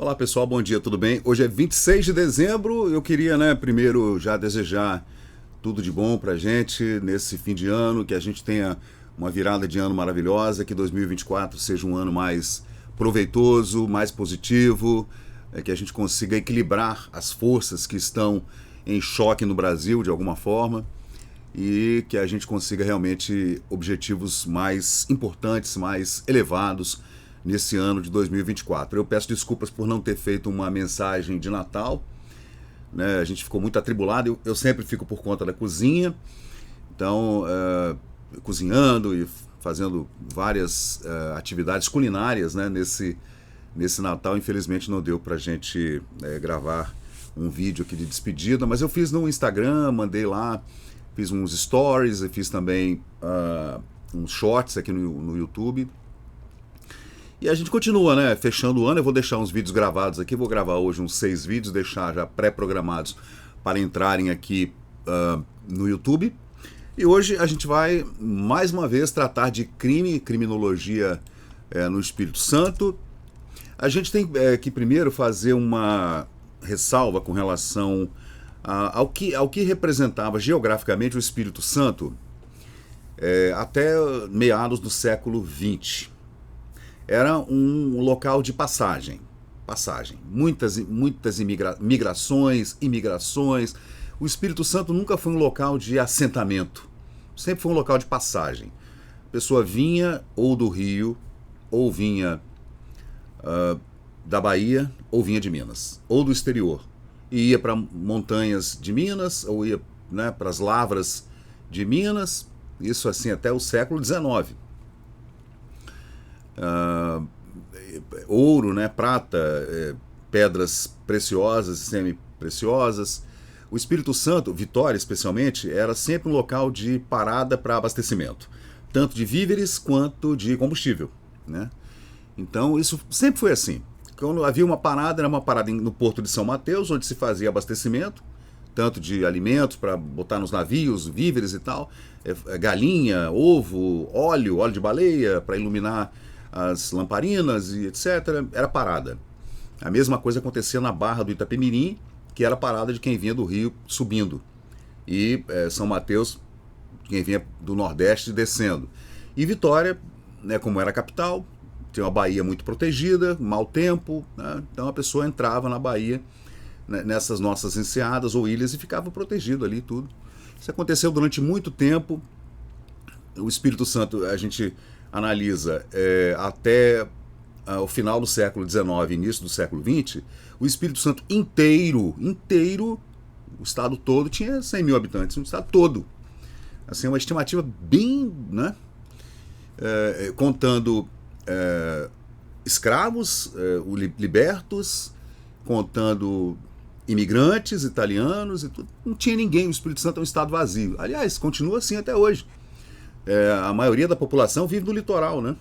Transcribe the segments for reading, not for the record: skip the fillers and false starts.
Olá pessoal, bom dia, tudo bem? Hoje é 26 de dezembro, eu queria, primeiro já desejar tudo de bom pra gente nesse fim de ano, que a gente tenha uma virada de ano maravilhosa, que 2024 seja um ano mais proveitoso, mais positivo, que a gente consiga equilibrar as forças que estão em choque no Brasil de alguma forma e que a gente consiga realmente objetivos mais importantes, mais elevados nesse ano de 2024. Eu peço desculpas por não ter feito uma mensagem de Natal, né? A gente ficou muito atribulado, eu sempre fico por conta da cozinha, então cozinhando e fazendo várias atividades culinárias, né? Nesse Natal, infelizmente não deu pra gente gravar um vídeo aqui de despedida, mas eu fiz no Instagram, mandei lá, fiz uns stories, e fiz também uns shorts aqui no YouTube. E a gente continua, né? Fechando o ano, eu vou deixar uns vídeos gravados aqui, vou gravar hoje uns 6 vídeos, deixar já pré-programados para entrarem aqui no YouTube. E hoje a gente vai, mais uma vez, tratar de criminologia no Espírito Santo. A gente tem que primeiro fazer uma ressalva com relação ao que representava geograficamente o Espírito Santo até meados do século XX. Era um local de passagem. Muitas migrações, imigrações. O Espírito Santo nunca foi um local de assentamento. Sempre foi um local de passagem. A pessoa vinha ou do Rio, ou vinha da Bahia, ou vinha de Minas, ou do exterior. E ia para montanhas de Minas, ou ia para as lavras de Minas, isso assim até o século XIX. Ouro, prata, pedras preciosas e semi-preciosas. O Espírito Santo, Vitória especialmente, era sempre um local de parada para abastecimento, tanto de víveres quanto de combustível, né? Então isso sempre foi assim. Quando havia uma parada, era uma parada no Porto de São Mateus, onde se fazia abastecimento, tanto de alimentos para botar nos navios, víveres e tal, galinha, ovo, óleo de baleia para iluminar as lamparinas e etc. Era parada. A mesma coisa acontecia na Barra do Itapemirim, que era parada de quem vinha do Rio subindo. E São Mateus, quem vinha do Nordeste descendo. E Vitória, como era a capital, tinha uma baía muito protegida, mau tempo, né? Então a pessoa entrava na baía, nessas nossas enseadas ou ilhas, e ficava protegido ali tudo. Isso aconteceu durante muito tempo. O Espírito Santo, a gente analisa até o final do século XIX, início do século XX, o Espírito Santo inteiro, o estado todo tinha 100 mil habitantes, o estado todo. Assim, uma estimativa bem, contando escravos libertos, contando imigrantes italianos e tudo. Não tinha ninguém, o Espírito Santo é um estado vazio. Aliás, continua assim até hoje. A maioria da população vive no litoral, né?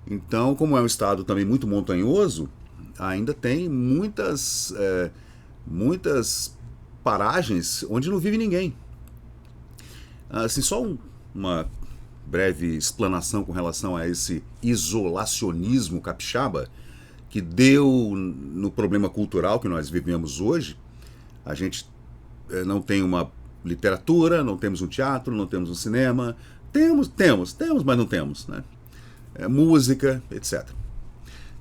Então, como é um estado também muito montanhoso, ainda tem muitas paragens onde não vive ninguém. Assim, só uma breve explanação com relação a esse isolacionismo capixaba que deu no problema cultural que nós vivemos hoje. A gente não tem uma literatura, não temos um teatro, não temos um cinema. Temos, mas não temos, né? Música, etc.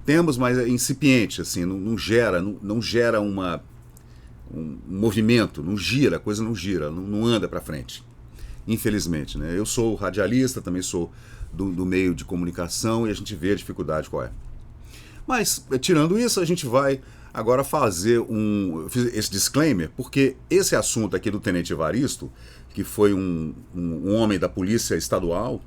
Temos, mas é incipiente, assim, não gera um movimento, não gira, a coisa não gira, não anda para frente. Infelizmente, né? Eu sou radialista, também sou do meio de comunicação e a gente vê a dificuldade qual é. Mas, tirando isso, a gente vai agora fazer esse disclaimer, porque esse assunto aqui do Tenente Evaristo, que foi um homem da polícia estadual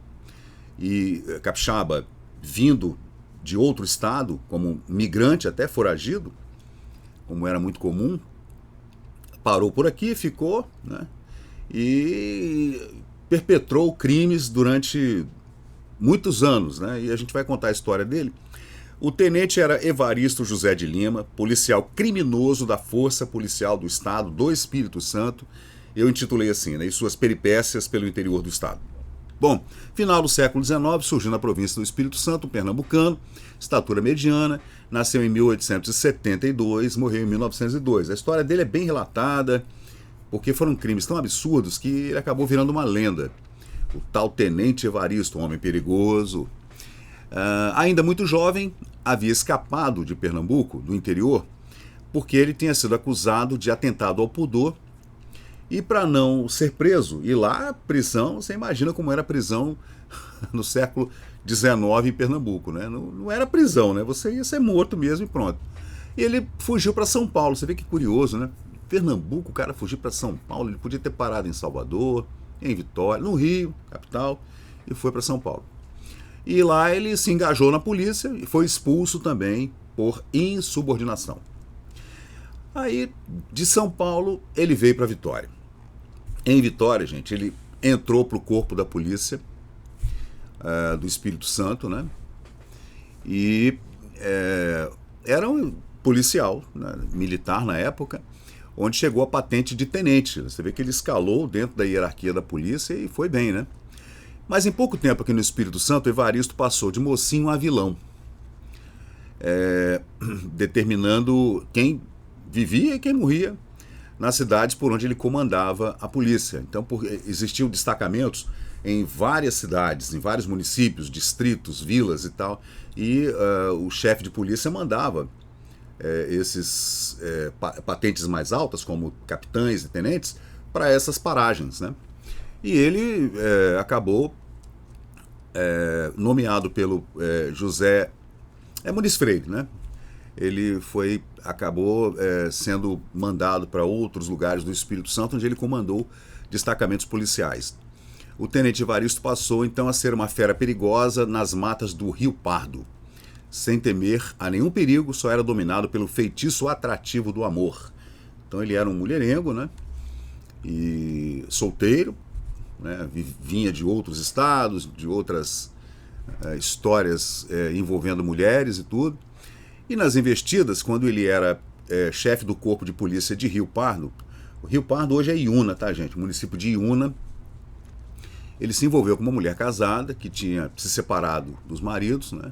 e capixaba vindo de outro estado, como migrante até foragido, como era muito comum, parou por aqui, ficou, né? E perpetrou crimes durante muitos anos, né? E a gente vai contar a história dele. O tenente era Evaristo José de Lima, policial criminoso da Força Policial do Estado do Espírito Santo. Eu intitulei assim, né? E suas peripécias pelo interior do estado. Bom, final do século XIX, surgiu na província do Espírito Santo, um pernambucano, estatura mediana, nasceu em 1872, morreu em 1902. A história dele é bem relatada, porque foram crimes tão absurdos que ele acabou virando uma lenda. O tal Tenente Evaristo, um homem perigoso. Ainda muito jovem, havia escapado de Pernambuco, do interior, porque ele tinha sido acusado de atentado ao pudor. E para não ser preso, e lá, prisão, você imagina como era a prisão no século XIX em Pernambuco, né? Não era prisão, né? Você ia ser morto mesmo e pronto. E ele fugiu para São Paulo, você vê que curioso, né? Pernambuco, o cara fugiu para São Paulo, ele podia ter parado em Salvador, em Vitória, no Rio, capital, e foi para São Paulo. E lá ele se engajou na polícia e foi expulso também por insubordinação. Aí, de São Paulo, ele veio para Vitória. Em Vitória, gente, ele entrou para o corpo da polícia do Espírito Santo, né? E era um policial, né, militar na época, onde chegou a patente de tenente. Você vê que ele escalou dentro da hierarquia da polícia e foi bem, né? Mas em pouco tempo aqui no Espírito Santo, Evaristo passou de mocinho a vilão, determinando quem vivia e quem morria nas cidades por onde ele comandava a polícia. Então, existiam destacamentos em várias cidades, em vários municípios, distritos, vilas e tal, e o chefe de polícia mandava esses patentes mais altas, como capitães e tenentes, para essas paragens, né? E ele acabou nomeado pelo José Muniz Freire, né? Ele acabou sendo mandado para outros lugares do Espírito Santo, onde ele comandou destacamentos policiais. O tenente Evaristo passou então a ser uma fera perigosa nas matas do Rio Pardo. Sem temer a nenhum perigo, só era dominado pelo feitiço atrativo do amor. Então ele era um mulherengo, né? E solteiro, né? Vinha de outros estados, de outras histórias envolvendo mulheres e tudo. E nas investidas, quando ele era chefe do corpo de polícia de Rio Pardo, o Rio Pardo hoje é Iuna, tá, gente? O município de Iuna. Ele se envolveu com uma mulher casada que tinha se separado dos maridos, né?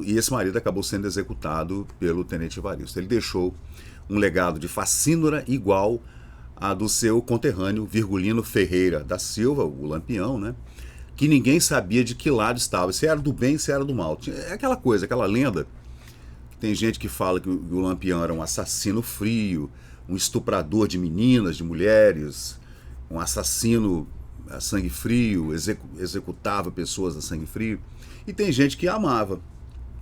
E esse marido acabou sendo executado pelo tenente Evaristo. Ele deixou um legado de facínora igual a do seu conterrâneo Virgulino Ferreira da Silva, o Lampião, né? Que ninguém sabia de que lado estava, se era do bem, se era do mal. É aquela coisa, aquela lenda. Tem gente que fala que o Lampião era um assassino frio, um estuprador de meninas, de mulheres, um assassino a sangue frio, executava pessoas a sangue frio. E tem gente que amava,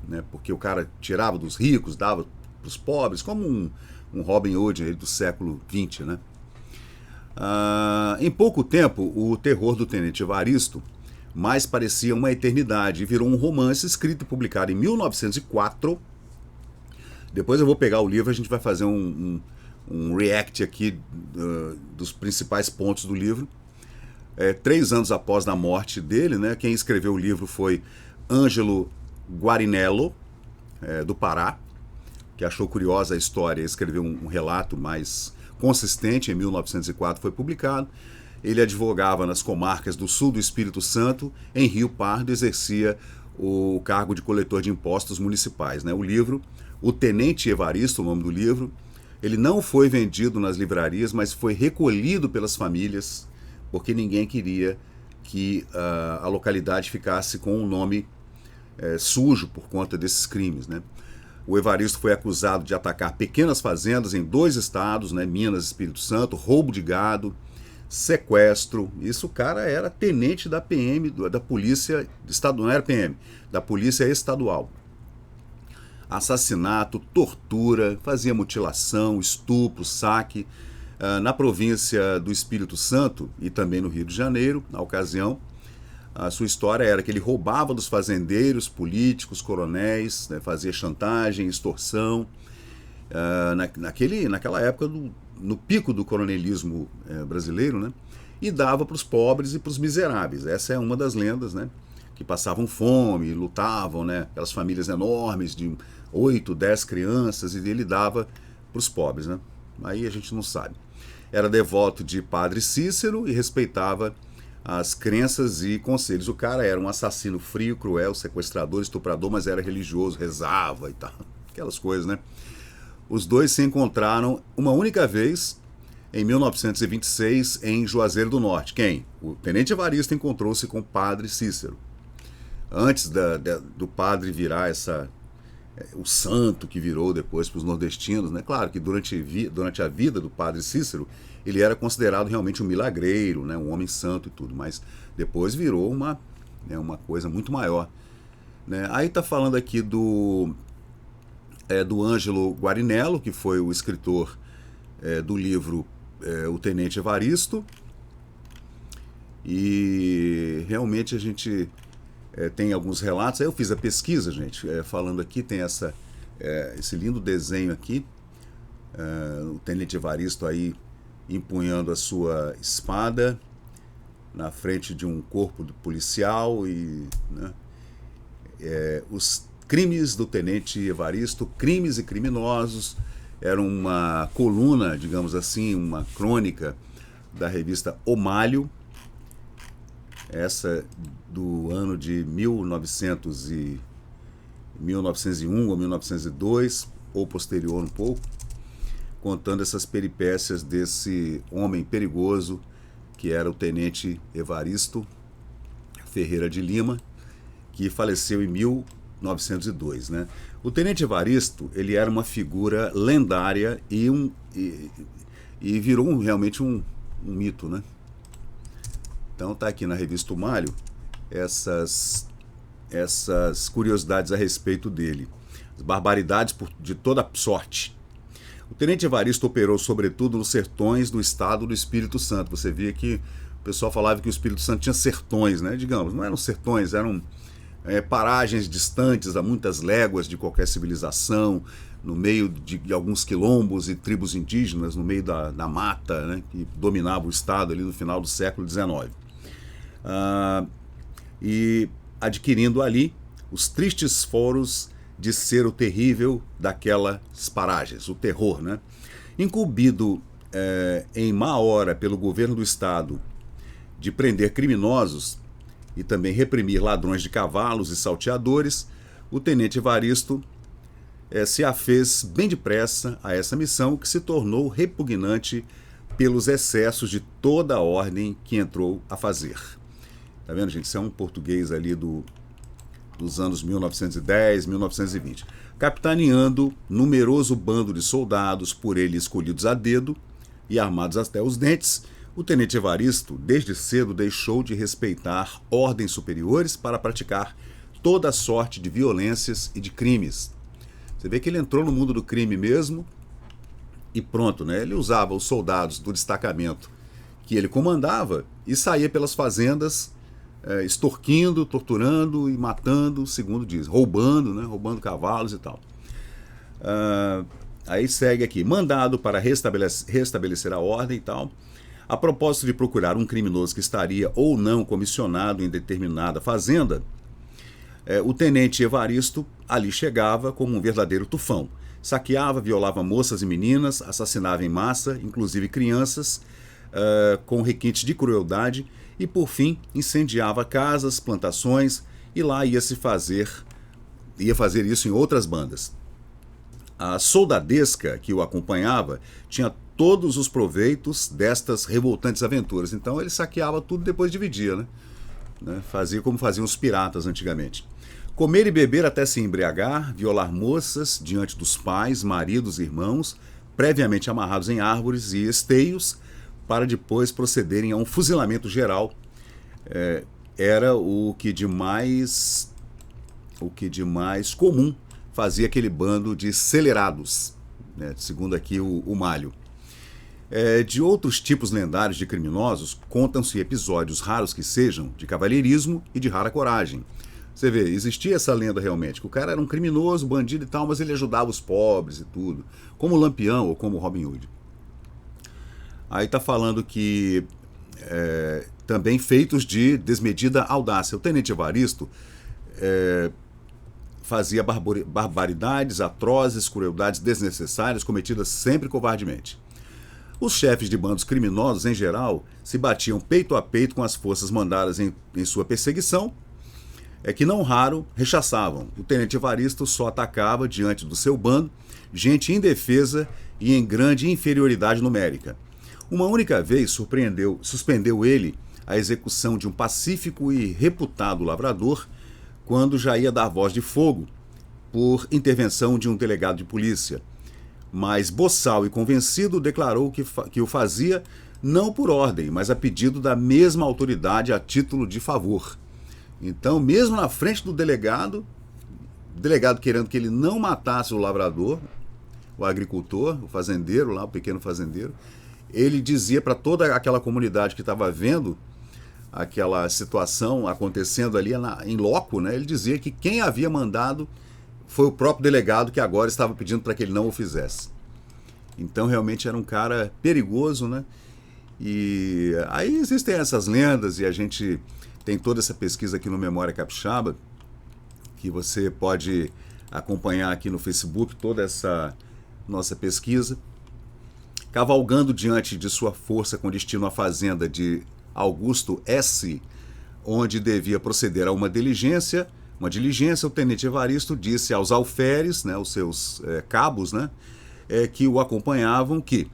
né? Porque o cara tirava dos ricos, dava para os pobres, como um Robin Hood do século XX, né? Em pouco tempo, o terror do tenente Evaristo mais parecia uma eternidade e virou um romance escrito e publicado em 1904. Depois eu vou pegar o livro, a gente vai fazer um react aqui dos principais pontos do livro. 3 anos após a morte dele, né, quem escreveu o livro foi Ângelo Guarinello, do Pará, que achou curiosa a história e escreveu um relato mais consistente. Em 1904 foi publicado. Ele advogava nas comarcas do sul do Espírito Santo. Em Rio Pardo exercia o cargo de coletor de impostos municipais, né? O livro, O Tenente Evaristo, o nome do livro, ele não foi vendido nas livrarias, mas foi recolhido pelas famílias, porque ninguém queria que a localidade ficasse com um nome sujo por conta desses crimes, né? O Evaristo foi acusado de atacar pequenas fazendas em 2 estados, né, Minas e Espírito Santo, roubo de gado, sequestro. Isso o cara era tenente da PM, da polícia estadual, não era PM, da polícia estadual. Assassinato, tortura, fazia mutilação, estupro, saque. Na província do Espírito Santo e também no Rio de Janeiro, na ocasião, a sua história era que ele roubava dos fazendeiros, políticos, coronéis, né, fazia chantagem, extorsão. Naquela época, no pico do coronelismo brasileiro, né, e dava para os pobres e para os miseráveis. Essa é uma das lendas, né, que passavam fome, lutavam, né, aquelas famílias enormes de 8, 10 crianças, e ele dava para os pobres, né. Aí a gente não sabe. Era devoto de Padre Cícero e respeitava as crenças e conselhos. O cara era um assassino frio, cruel, sequestrador, estuprador, mas era religioso, rezava e tal. Aquelas coisas, né? Os dois se encontraram uma única vez em 1926 em Juazeiro do Norte. Quem? O tenente Evaristo encontrou-se com o padre Cícero. Antes do padre virar o santo que virou depois para os nordestinos, né? Claro que durante a vida do padre Cícero, ele era considerado realmente um milagreiro, né? Um homem santo e tudo, mas depois virou uma coisa muito maior. Né? Aí está falando aqui do Ângelo Guarinello, que foi o escritor do livro O Tenente Evaristo, e realmente a gente tem alguns relatos. Aí eu fiz a pesquisa, gente, falando aqui, tem esse lindo desenho aqui, o Tenente Evaristo aí empunhando a sua espada na frente de um corpo policial e, né, os crimes do Tenente Evaristo, crimes e criminosos, era uma coluna, digamos assim, uma crônica da revista O Malho, essa do ano de 1901 ou 1902, ou posterior um pouco, contando essas peripécias desse homem perigoso que era o Tenente Evaristo Ferreira de Lima, que faleceu em 1902, né? O Tenente Evaristo, ele era uma figura lendária e virou realmente um mito, né? Então tá aqui na revista O Malho essas curiosidades a respeito dele. As barbaridades de toda sorte. O Tenente Evaristo operou sobretudo nos sertões do estado do Espírito Santo. Você via que o pessoal falava que o Espírito Santo tinha sertões, né? Digamos, não eram sertões, eram paragens distantes a muitas léguas de qualquer civilização, no meio de alguns quilombos e tribos indígenas, no meio da mata, né, que dominava o estado ali no final do século XIX. E adquirindo ali os tristes foros de ser o terrível daquelas paragens, o terror, né? Incumbido em má hora pelo governo do estado de prender criminosos e também reprimir ladrões de cavalos e salteadores, o Tenente Evaristo se afez bem depressa a essa missão, que se tornou repugnante pelos excessos de toda a ordem que entrou a fazer. Tá vendo, gente? Isso é um português ali dos anos 1910, 1920. Capitaneando numeroso bando de soldados, por ele escolhidos a dedo e armados até os dentes, o Tenente Evaristo, desde cedo, deixou de respeitar ordens superiores para praticar toda sorte de violências e de crimes. Você vê que ele entrou no mundo do crime mesmo e pronto, né? Ele usava os soldados do destacamento que ele comandava e saía pelas fazendas extorquindo, torturando e matando, segundo diz, roubando, né? Roubando cavalos e tal. Aí segue aqui, mandado para restabelecer a ordem e tal. A propósito de procurar um criminoso que estaria ou não comissionado em determinada fazenda, o Tenente Evaristo ali chegava como um verdadeiro tufão. Saqueava, violava moças e meninas, assassinava em massa, inclusive crianças, com requintes de crueldade, e por fim incendiava casas, plantações, e lá ia fazer isso em outras bandas. A soldadesca que o acompanhava tinha todos os proveitos destas revoltantes aventuras. Então ele saqueava tudo e depois dividia, né? Fazia como faziam os piratas antigamente. Comer e beber até se embriagar, violar moças diante dos pais, maridos e irmãos, previamente amarrados em árvores e esteios, para depois procederem a um fuzilamento geral. Era o que de mais comum fazia aquele bando de celerados, né? Segundo aqui o Malho. De outros tipos lendários de criminosos, contam-se episódios, raros que sejam, de cavalheirismo e de rara coragem. Você vê, existia essa lenda realmente, que o cara era um criminoso, bandido e tal, mas ele ajudava os pobres e tudo, como o Lampião ou como o Robin Hood. Aí tá falando que também feitos de desmedida audácia. O Tenente Evaristo fazia barbaridades atrozes, crueldades desnecessárias, cometidas sempre covardemente. Os chefes de bandos criminosos, em geral, se batiam peito a peito com as forças mandadas em sua perseguição, que não raro rechaçavam. O tenente Evaristo só atacava diante do seu bando gente indefesa e em grande inferioridade numérica. Uma única vez suspendeu ele a execução de um pacífico e reputado lavrador quando já ia dar voz de fogo por intervenção de um delegado de polícia. Mas, boçal e convencido, declarou que o fazia não por ordem, mas a pedido da mesma autoridade a título de favor. Então, mesmo na frente do delegado, o delegado querendo que ele não matasse o lavrador, o agricultor, o fazendeiro lá, o pequeno fazendeiro, ele dizia para toda aquela comunidade que estava vendo aquela situação acontecendo ali em loco, né? Ele dizia que quem havia mandado foi o próprio delegado, que agora estava pedindo para que ele não o fizesse. Então, realmente era um cara perigoso, né? E aí existem essas lendas e a gente tem toda essa pesquisa aqui no Memória Capixaba, que você pode acompanhar aqui no Facebook, toda essa nossa pesquisa. Cavalgando diante de sua força com destino à fazenda de Augusto S., onde devia proceder a uma diligência, o tenente Evaristo disse aos alferes, né, os seus cabos, né, que o acompanhavam, que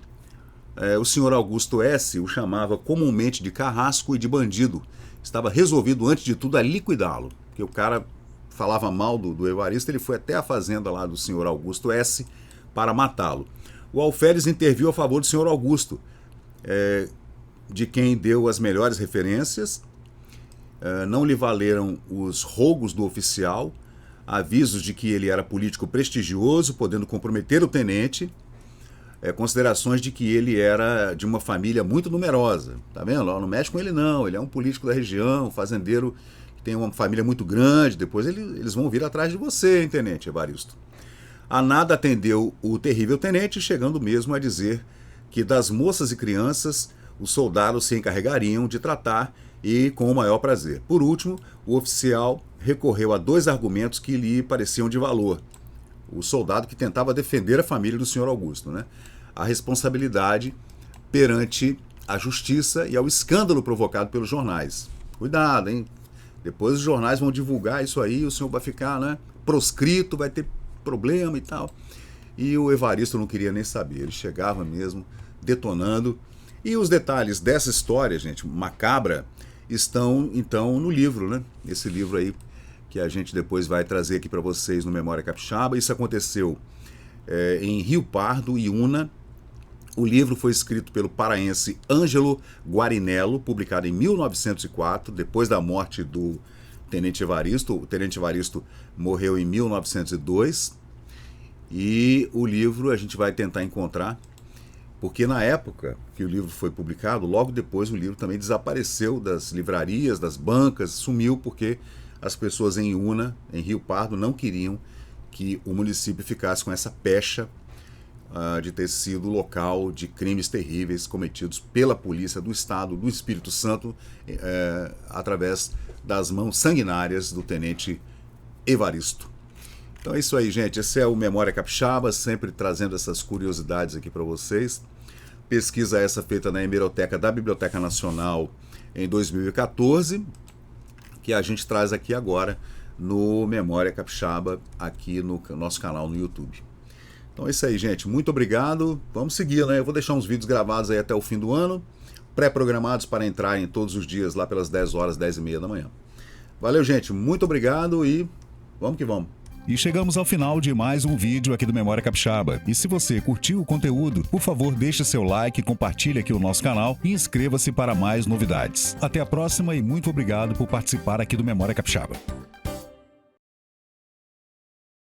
o senhor Augusto S. o chamava comumente de carrasco e de bandido. Estava resolvido, antes de tudo, a liquidá-lo. Porque o cara falava mal do Evaristo, ele foi até a fazenda lá do senhor Augusto S. para matá-lo. O alferes interviu a favor do senhor Augusto, de quem deu as melhores referências. Não lhe valeram os rogos do oficial, avisos de que ele era político prestigioso, podendo comprometer o tenente, considerações de que ele era de uma família muito numerosa. Tá vendo? Não mexe com ele não, ele é um político da região, um fazendeiro que tem uma família muito grande, depois eles vão vir atrás de você, hein, tenente Evaristo. A nada atendeu o terrível tenente, chegando mesmo a dizer que das moças e crianças os soldados se encarregariam de tratar e com o maior prazer. Por último, o oficial recorreu a 2 argumentos que lhe pareciam de valor. O soldado que tentava defender a família do senhor Augusto, né? A responsabilidade perante a justiça e ao escândalo provocado pelos jornais. Cuidado, hein? Depois os jornais vão divulgar isso aí, o senhor vai ficar, né, proscrito, vai ter problema e tal. E o Evaristo não queria nem saber, ele chegava mesmo detonando. E os detalhes dessa história, gente, macabra, estão então no livro, né? Esse livro aí que a gente depois vai trazer aqui para vocês no Memória Capixaba. Isso aconteceu em Rio Pardo, Iuna. O livro foi escrito pelo paraense Ângelo Guarinello, publicado em 1904, depois da morte do tenente Evaristo. O tenente Evaristo morreu em 1902. E o livro a gente vai tentar encontrar, porque na época que o livro foi publicado, logo depois o livro também desapareceu das livrarias, das bancas, sumiu porque as pessoas em Iuna, em Rio Pardo, não queriam que o município ficasse com essa pecha de ter sido local de crimes terríveis cometidos pela polícia do estado do Espírito Santo através das mãos sanguinárias do tenente Evaristo. Então é isso aí, gente. Esse é o Memória Capixaba, sempre trazendo essas curiosidades aqui para vocês. Pesquisa essa feita na hemeroteca da Biblioteca Nacional em 2014, que a gente traz aqui agora no Memória Capixaba, aqui no nosso canal no YouTube. Então é isso aí, gente. Muito obrigado. Vamos seguir, né? Eu vou deixar uns vídeos gravados aí até o fim do ano, pré-programados para entrarem todos os dias lá pelas 10 horas, 10h30 da manhã. Valeu, gente. Muito obrigado e vamos que vamos. E chegamos ao final de mais um vídeo aqui do Memória Capixaba. E se você curtiu o conteúdo, por favor, deixe seu like, compartilhe aqui o nosso canal e inscreva-se para mais novidades. Até a próxima e muito obrigado por participar aqui do Memória Capixaba.